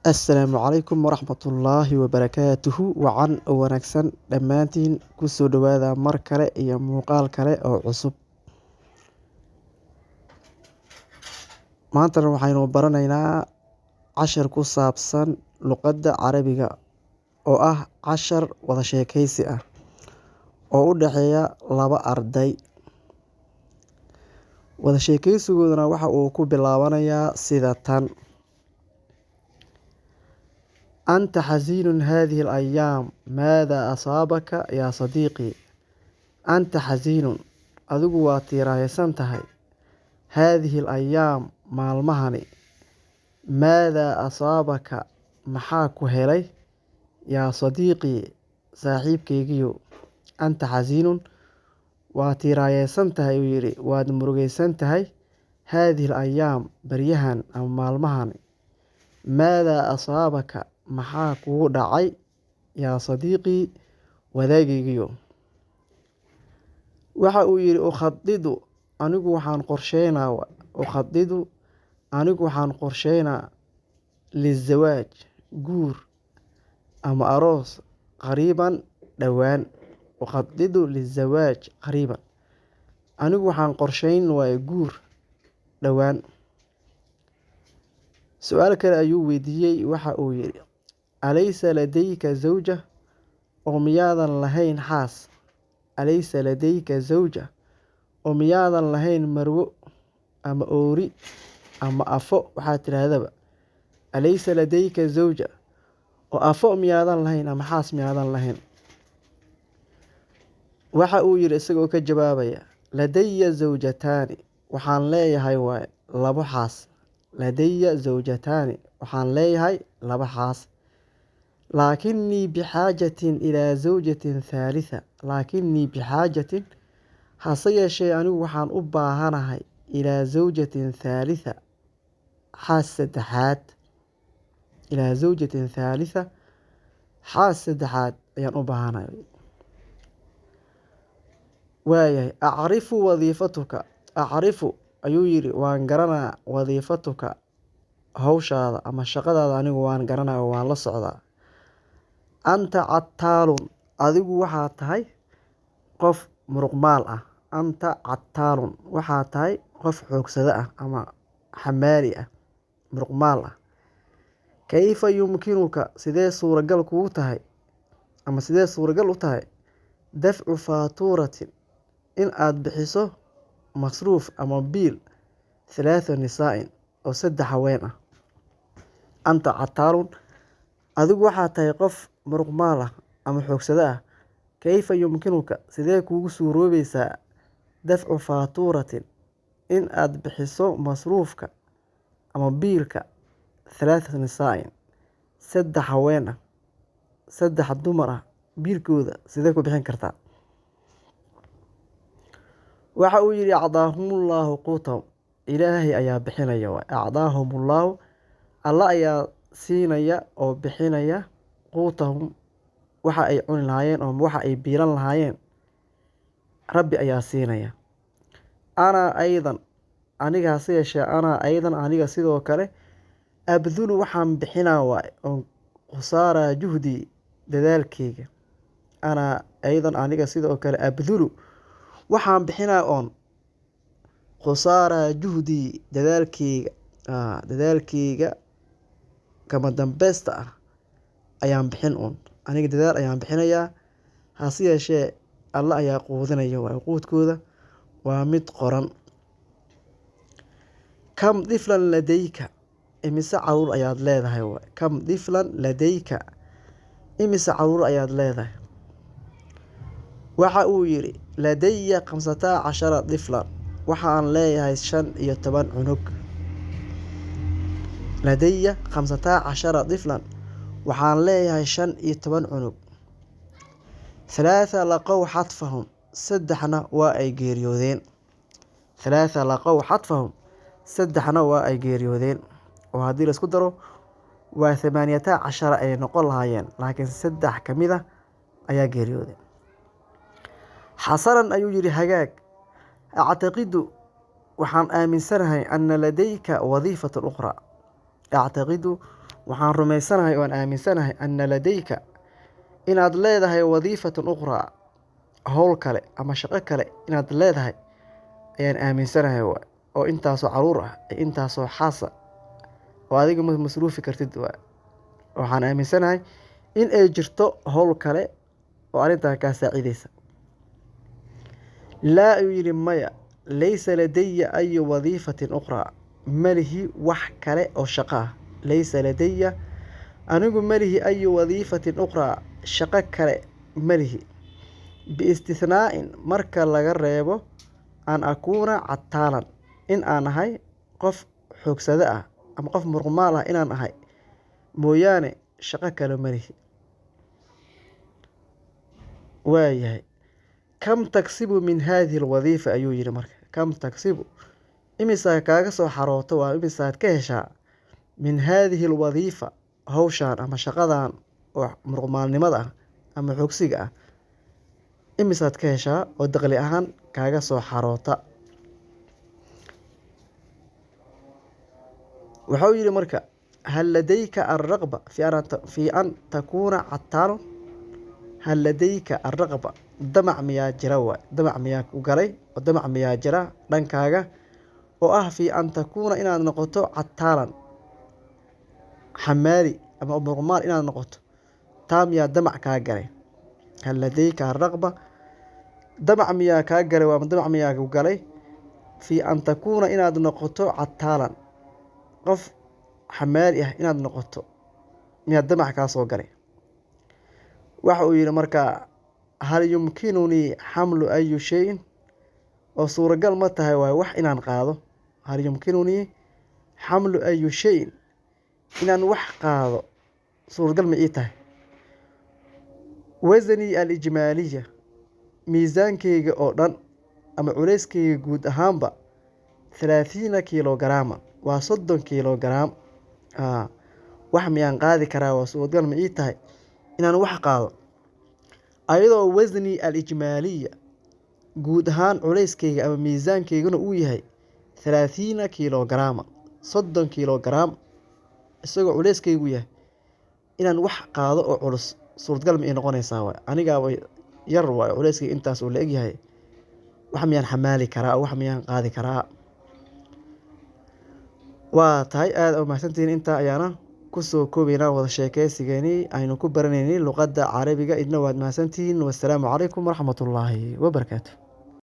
Assalaamu calaykum waraxmatullaahi wabarakaatuhu. Wacan oo wanaagsan dhammaantiin ku soo dhawaada mar kale iyo muuqaal kale oo cusub. Maantana waxaynu baranaynaa cashar ku saabsan luqadda Carabiga oo ah cashar wada sheekaysi ah oo u dhexeeya laba arday. Wada sheekaysigooduna waxa uu ku bilaabanayaa sida tan: أنت حزين هذه الأيام، ماذا أصابك يا صديقي؟ أنت حزين أدوgu waa tiiraaysan tahay هذه الأيام maalmahani ماذا أصابك maxaa ku helay يا صديقي saaxiibkaygiyo أنت حزين waa tiiraaysan tahay uu yiri waad murugaysan tahay هذه الأيام baryahan ama maalmahani ماذا أصابك maxaa kugu dhacay yaa sadiiqii wadaagaygiyo. Waxa uu yiri ukhadidu anigu waxaan qorsheynaa lizawaaj guur ama aroos qariiban dhowaan. ukhadidu lizawaaj qariiban anigu waxaan qorsheyn waa guur dhowaan. Su'aal kale ayuu weydiiyey waxa uu yiri alaysa ladayka zawja oo miyaadan lahayn xaas. alaysa ladayka zawja oo miyaadan lahayn marwo ama oori ama afo waxaad tirahdaba alaysa ladayka zawja oo afo miyaadan lahayn ama xaas miyaadan lahayn. Waxa uu yiri isagoo ka jawaabaya ladayya zawjataani waxaan leeyahay waa labo xaas. ladayya zawjataani waxaan leeyahay laba xaas. laakinnii bixaajatin ilaa zawjatin thalitha laakinnii bixaajatin hase yeeshee anigu waxaan u baahanahay ilaa zawjatin thalitha xaas saddexaad. ilaa zawjatin thalitha xaas saddexaad ayaan u baahanahay. waayahay acrifu wadiifatuka acrifu ayuu yiri waan garanaa wadiifatuka hawshaada ama shaqadaada anigu waan garanaa oo waan la socdaa. anta cataalun adigu waxaa tahay qof muruqmaal ah. anta cataalun waxaa tahay qof xoogsada ah ama xamaali ah muruqmaal ah. kayfa yumkinuka sidee suuragal kugu tahay ama sidee suuragal u tahay dafcu faatuuratin in aad bixiso masruuf ama biil ثلاث نساء oo saddex haween ah. anta cataalun adigu waxaa tahay qof muruqmaal ah ama xoogsada ah. kayfa yumkinuka sidee kugu suuroobaysaa dafcu faatuuratin in aad bixiso masruufka ama biilka ثلاث نساء saddex haween ah saddex dumar ah biilkooda sidee ku bixin kartaa. waxa uu yiri acdaahumullahu quutahum ilaahay ayaa bixinaya waa acdaahumullahu alla ayaa siinaya oo bixinaya quutahum waxa ay cuni lahaayeen oo waxa ay biilan lahaayeen rabbi ayaa siinaya. ana aydan aniga hase yeeshee ana aydan aniga sidoo kale abdulu waxaan bixinaa waa oo khusaara juhdi dadaalkeyga. ana aydan aniga sidoo kale abdulu waxaan bixinaa oon khusaara juhdi dadaalkeyga kama dambaysta ah ayaan bixin uun aniga dadaal ayaan bixinayaa hase yeeshee alla ayaa quudinaya waa quudkooda waa mid qoran. kam diflan ladayka imise caruur ayaad leedahay waa kam diflan ladayka imise caruur ayaad leedahay. waxa uu yiri ladayya 15 diflan waxaan leeyahay 15 cunug. ladayya 15 diflan waxaan leeyahay 15 cunug. ثلاثة laqow xadfahum saddexna waa ay geeriyoodeen. ثلاثة laqow xadfahum saddexna waa ay geeriyoodeen oo haddii la isku daro waa 18 ay noqon lahaayeen laakiin saddex ka mid ah ayaa geeriyoodeen. xasanan ayuu yiri hagaag actaqidu waxaan aaminsanahay ana ladayka wadiifatan ukhraa. actaqidu waxaan rumaysanahay waan aaminsanahay anna ladayka inaad leedahay wadiifatun ukhraa howl kale ama shaqo kale inaad leedahay ayaan aaminsanahay waa oo intaasoo caruur ah intaasoo xaasa oo adiga ma masruufi kartid waa waxaan aaminsanahay in ay jirto howl kale oo arrintan kaa saacidaysa laa ayuu yidhi maya laysa ladaya ayu wadiifatin ukhraa malihi wax kale oo shaqo ah laysa ladaya anigu malihi ayu wadiifatin ukhraa shaqo kale malihi biistithnaa'in marka laga reebo an akuuna cataalan in aan ahay qof xoogsado ah ama qof muruqmaal ah inaan ahay mooyaane shaqo kale malihi waayahay kam tagsibu min haadihi alwadiifa ayuu yidhi marka kam tagsibu imisaa kaaga soo xarooto waa imisaad ka heshaa min haadihi alwadiifa hawshaan ama shaqadan oo muruqmaalnimada ah ama xoogsiga ah imisaad ka heshaa oo dakhli ahaan kaaga soo xaroota wuxuu yidhi marka hal ladayka alraqba fi an takuuna cataalun hal ladayka alraqba damac miyaa jira waay damac miyaa ku galay oo damac miyaa jira dhankaaga oo ah fi an takuuna inaad noqoto cataalan xamaali ama muruqmaal inaad noqoto taa miyaa damac kaa galay hal ladayka alraqba damac miyaa kaa galay waa damac miyaa ku galay fi an takuuna inaad noqoto cataalan qof xamaali ah inaad noqoto miyaa damac kaa soo galay waxa uu yidhi markaa hal yumkinunii xamlu ayu shayin oo suuragal ma tahay waay wax inaan qaado hal yumkinunii xamlu ayu shayin inaan wax qaado suuragal ma ii tahay wasanii alijmaaliya miisaankeyga oo dhan ama culeyskeyga guud ahaanba 30 kilograama waa 30 kilograam wax miyaan qaadi karaa waa suuragal ma ii tahay inaan wax qaado ayadoo wasni alijmaaliya guud ahaan culeyskeyga ama miisaankeyguna uu yahay 30 kilograama 30 kilograam isagoo culeyskeygu yahay inaan wax qaado oo culus suurtagal ma ii noqonaysaa waay anigaaba yar waay culeyskeyga intaas uu la eg yahay wax miyaan xamaali karaa wax miyaan qaadi karaa waa tahay aada u mahadsantihiin intaa ayaana kusoo koobaynaa wada sheekeysigeeni aynu ku baranaynay luqadda carabiga idna waad mahadsantihiin wassalaamu calaykum waraxmatullaahi wabarakaatu